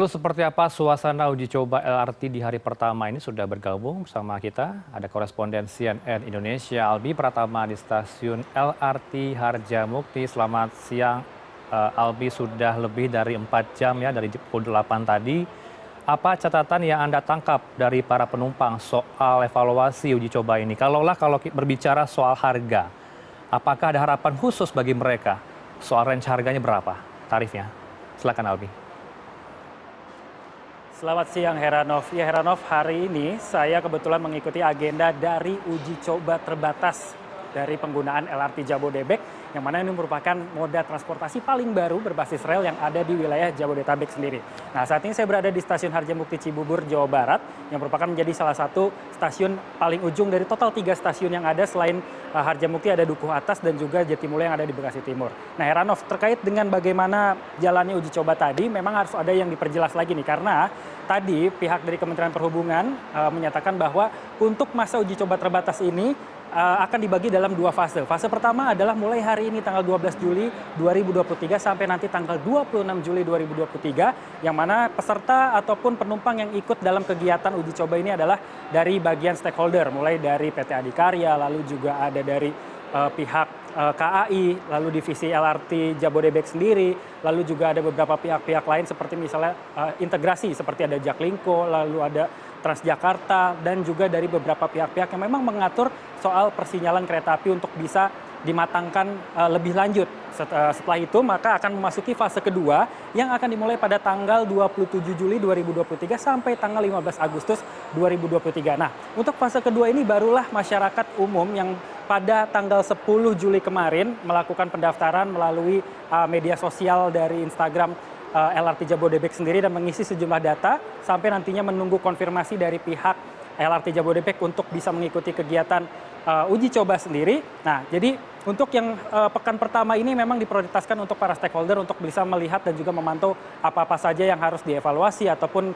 Lalu seperti apa suasana uji coba LRT di hari pertama ini sudah bergabung bersama kita. Ada koresponden CNN Indonesia Albi Pratama di stasiun LRT Harjamukti. Selamat siang Albi, sudah lebih dari 4 jam ya dari pukul 8 tadi. Apa catatan yang Anda tangkap dari para penumpang soal evaluasi uji coba ini? Kalau berbicara soal harga, apakah ada harapan khusus bagi mereka? Soal range harganya berapa tarifnya? Silakan Albi. Selamat siang Heranov. Ya Heranov, hari ini saya kebetulan mengikuti agenda dari uji coba terbatas dari penggunaan LRT Jabodebek, yang mana ini merupakan moda transportasi paling baru berbasis rel yang ada di wilayah Jabodetabek sendiri. Nah, saat ini saya berada di stasiun Harjamukti Cibubur, Jawa Barat, yang merupakan menjadi salah satu stasiun paling ujung dari total 3 stasiun yang ada. Selain Harjamukti ada Dukuh Atas dan juga Jatimulya yang ada di Bekasi Timur. Nah, Heranov, terkait dengan bagaimana jalannya uji coba tadi, memang harus ada yang diperjelas lagi nih, karena tadi pihak dari Kementerian Perhubungan menyatakan bahwa untuk masa uji coba terbatas ini akan dibagi dalam 2 fase. Fase pertama adalah mulai hari ini tanggal 12 Juli 2023 sampai nanti tanggal 26 Juli 2023, yang mana peserta ataupun penumpang yang ikut dalam kegiatan uji coba ini adalah dari bagian stakeholder, mulai dari PT Adikarya, lalu juga ada dari pihak KAI, lalu divisi LRT Jabodebek sendiri, lalu juga ada beberapa pihak-pihak lain seperti misalnya integrasi seperti ada Jaklingko, lalu ada Transjakarta, dan juga dari beberapa pihak-pihak yang memang mengatur soal persinyalan kereta api untuk bisa dimatangkan lebih lanjut. Setelah itu maka akan memasuki fase kedua yang akan dimulai pada tanggal 27 Juli 2023 sampai tanggal 15 Agustus 2023. Nah, untuk fase kedua ini barulah masyarakat umum yang pada tanggal 10 Juli kemarin melakukan pendaftaran melalui media sosial dari Instagram LRT Jabodebek sendiri dan mengisi sejumlah data sampai nantinya menunggu konfirmasi dari pihak LRT Jabodebek untuk bisa mengikuti kegiatan uji coba sendiri. Nah, jadi untuk yang pekan pertama ini memang diprioritaskan untuk para stakeholder untuk bisa melihat dan juga memantau apa-apa saja yang harus dievaluasi ataupun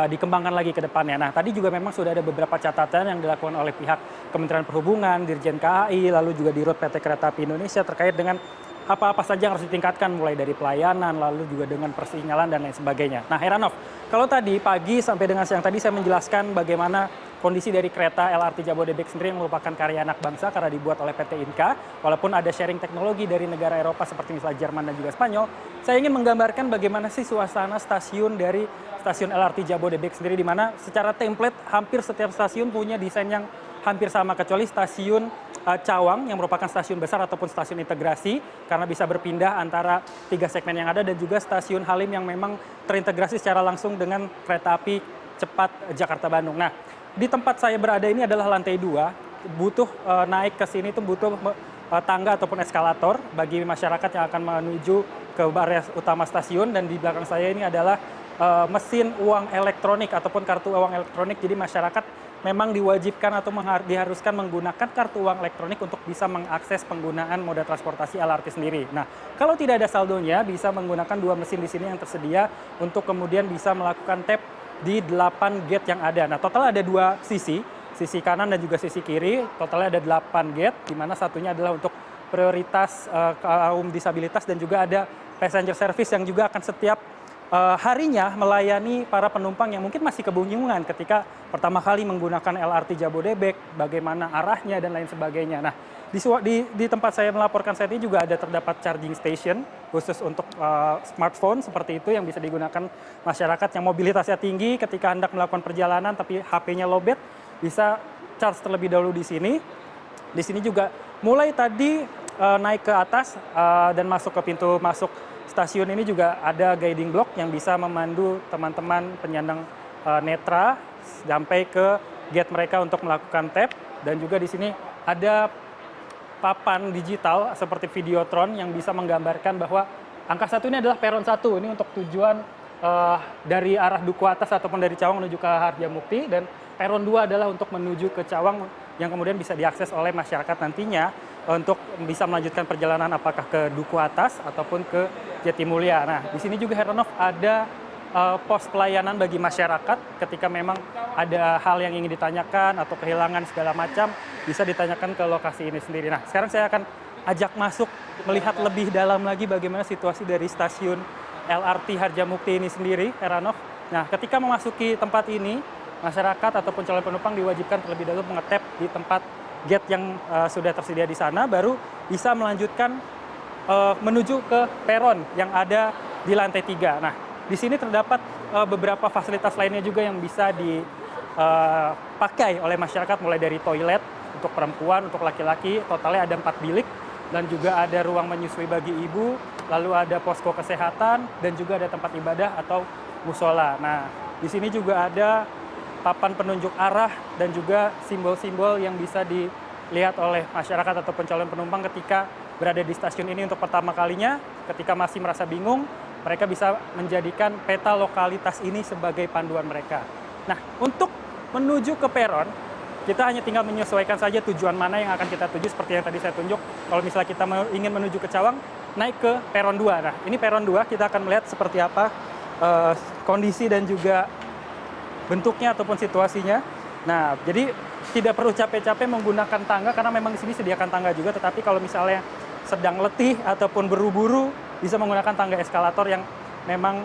dikembangkan lagi ke depannya. Nah, tadi juga memang sudah ada beberapa catatan yang dilakukan oleh pihak Kementerian Perhubungan, Dirjen KAI, lalu juga Dirut PT Kereta Api Indonesia terkait dengan apa-apa saja yang harus ditingkatkan, mulai dari pelayanan, lalu juga dengan persinyalan dan lain sebagainya. Nah, Heranov, kalau tadi pagi sampai dengan siang tadi saya menjelaskan bagaimana kondisi dari kereta LRT Jabodebek sendiri yang merupakan karya anak bangsa karena dibuat oleh PT Inka, walaupun ada sharing teknologi dari negara Eropa seperti misalnya Jerman dan juga Spanyol. Saya ingin menggambarkan bagaimana sih suasana stasiun dari stasiun LRT Jabodebek sendiri, di mana secara template hampir setiap stasiun punya desain yang hampir sama, kecuali stasiun Cawang yang merupakan stasiun besar ataupun stasiun integrasi karena bisa berpindah antara 3 segmen yang ada, dan juga stasiun Halim yang memang terintegrasi secara langsung dengan kereta api cepat Jakarta-Bandung. Nah, di tempat saya berada ini adalah lantai 2, butuh naik ke sini itu butuh tangga ataupun eskalator bagi masyarakat yang akan menuju ke area utama stasiun, dan di belakang saya ini adalah mesin uang elektronik ataupun kartu uang elektronik. Jadi masyarakat memang diwajibkan atau diharuskan menggunakan kartu uang elektronik untuk bisa mengakses penggunaan moda transportasi LRT sendiri. Nah, kalau tidak ada saldonya bisa menggunakan 2 mesin di sini yang tersedia untuk kemudian bisa melakukan tap di 8 gate yang ada. Nah, total ada 2 sisi kanan dan juga sisi kiri. Totalnya ada 8 gate, di mana satunya adalah untuk prioritas kaum disabilitas, dan juga ada passenger service yang juga akan setiap harinya melayani para penumpang yang mungkin masih kebingungan ketika pertama kali menggunakan LRT Jabodebek, bagaimana arahnya dan lain sebagainya. Nah, di tempat saya melaporkan saat ini juga ada terdapat charging station khusus untuk smartphone seperti itu yang bisa digunakan masyarakat yang mobilitasnya tinggi ketika hendak melakukan perjalanan tapi HP-nya lowbat, bisa charge terlebih dahulu di sini. Di sini juga mulai tadi naik ke atas dan masuk ke pintu masuk stasiun ini juga ada guiding block yang bisa memandu teman-teman penyandang netra sampai ke gate mereka untuk melakukan tap, dan juga di sini ada papan digital seperti Videotron yang bisa menggambarkan bahwa angka 1 ini adalah peron 1, ini untuk tujuan dari arah Duku Atas ataupun dari Cawang menuju ke Harjamukti, dan peron 2 adalah untuk menuju ke Cawang yang kemudian bisa diakses oleh masyarakat nantinya untuk bisa melanjutkan perjalanan apakah ke Duku Atas ataupun ke Jatimulya. Nah, di sini juga Heranov ada pos pelayanan bagi masyarakat ketika memang ada hal yang ingin ditanyakan atau kehilangan segala macam, bisa ditanyakan ke lokasi ini sendiri. Nah, sekarang saya akan ajak masuk melihat lebih dalam lagi bagaimana situasi dari stasiun LRT Harjamukti ini sendiri, Heranov. Nah, ketika memasuki tempat ini, masyarakat ataupun calon penumpang diwajibkan terlebih dahulu mengetap di tempat gate yang sudah tersedia di sana, baru bisa melanjutkan menuju ke peron yang ada di lantai 3. Nah, di sini terdapat beberapa fasilitas lainnya juga yang bisa dipakai oleh masyarakat, mulai dari toilet untuk perempuan, untuk laki-laki, totalnya ada 4 bilik, dan juga ada ruang menyusui bagi ibu, lalu ada posko kesehatan, dan juga ada tempat ibadah atau musola. Nah, di sini juga ada papan penunjuk arah dan juga simbol-simbol yang bisa dilihat oleh masyarakat ataupun calon penumpang ketika berada di stasiun ini untuk pertama kalinya. Ketika masih merasa bingung, mereka bisa menjadikan peta lokalitas ini sebagai panduan mereka. Nah, untuk menuju ke peron, kita hanya tinggal menyesuaikan saja tujuan mana yang akan kita tuju, seperti yang tadi saya tunjuk. Kalau misalnya kita ingin menuju ke Cawang, naik ke peron 2. Nah, ini peron 2, kita akan melihat seperti apa kondisi dan juga bentuknya ataupun situasinya. Nah, jadi tidak perlu capek-capek menggunakan tangga, karena memang di sini sediakan tangga juga. Tetapi kalau misalnya sedang letih ataupun buru-buru, bisa menggunakan tangga eskalator yang memang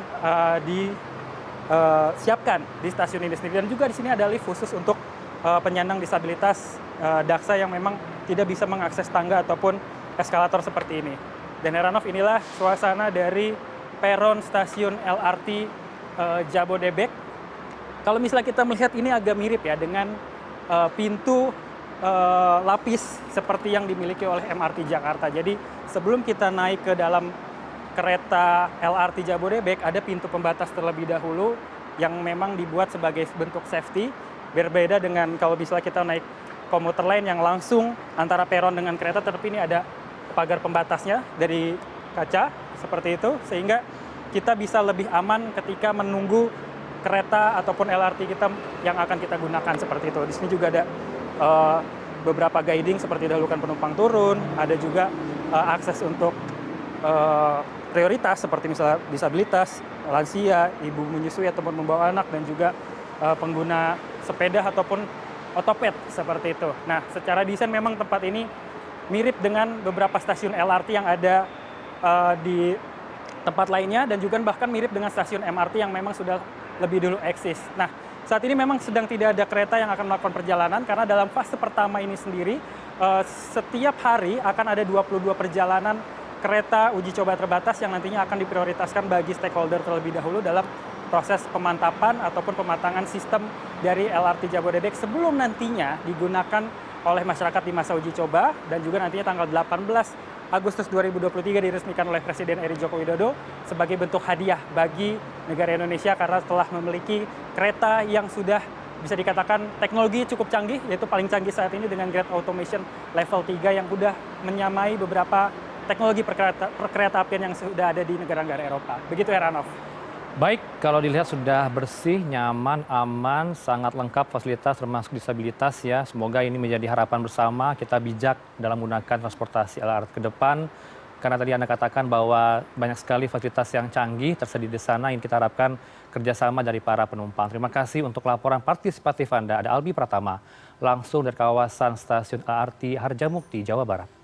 disiapkan di stasiun ini sendiri. Dan juga di sini ada lift khusus untuk penyandang disabilitas daksa yang memang tidak bisa mengakses tangga ataupun eskalator seperti ini. Dan Heranov, inilah suasana dari peron stasiun LRT Jabodebek. Kalau misalnya kita melihat, ini agak mirip ya dengan pintu lapis seperti yang dimiliki oleh MRT Jakarta. Jadi sebelum kita naik ke dalam kereta LRT Jabodebek, ada pintu pembatas terlebih dahulu yang memang dibuat sebagai bentuk safety. Berbeda dengan kalau misalnya kita naik komuter lain yang langsung antara peron dengan kereta, tetapi ini ada pagar pembatasnya dari kaca seperti itu, sehingga kita bisa lebih aman ketika menunggu kereta ataupun LRT kita yang akan kita gunakan seperti itu. Di sini juga ada beberapa guiding seperti dahulukan penumpang turun, ada juga akses untuk prioritas seperti misalnya disabilitas, lansia, ibu menyusui ataupun membawa anak, dan juga pengguna sepeda ataupun otopet seperti itu. Nah, secara desain memang tempat ini mirip dengan beberapa stasiun LRT yang ada di tempat lainnya, dan juga bahkan mirip dengan stasiun MRT yang memang sudah lebih dulu eksis. Nah, saat ini memang sedang tidak ada kereta yang akan melakukan perjalanan, karena dalam fase pertama ini sendiri setiap hari akan ada 22 perjalanan kereta uji coba terbatas yang nantinya akan diprioritaskan bagi stakeholder terlebih dahulu dalam proses pemantapan ataupun pematangan sistem dari LRT Jabodebek sebelum nantinya digunakan oleh masyarakat di masa uji coba, dan juga nantinya tanggal 18 Agustus 2023 diresmikan oleh Presiden RI Joko Widodo sebagai bentuk hadiah bagi negara Indonesia, karena telah memiliki kereta yang sudah bisa dikatakan teknologi cukup canggih, yaitu paling canggih saat ini dengan grade automation level 3 yang sudah menyamai beberapa teknologi perkereta apian yang sudah ada di negara-negara Eropa. Begitu, Heranov. Baik, kalau dilihat sudah bersih, nyaman, aman, sangat lengkap fasilitas termasuk disabilitas ya. Semoga ini menjadi harapan bersama, kita bijak dalam menggunakan transportasi LRT ke depan. Karena tadi Anda katakan bahwa banyak sekali fasilitas yang canggih tersedia di sana, yang kita harapkan kerjasama dari para penumpang. Terima kasih untuk laporan partisipatif Anda. Ada Albi Pratama, langsung dari kawasan stasiun LRT Harjamukti, Jawa Barat.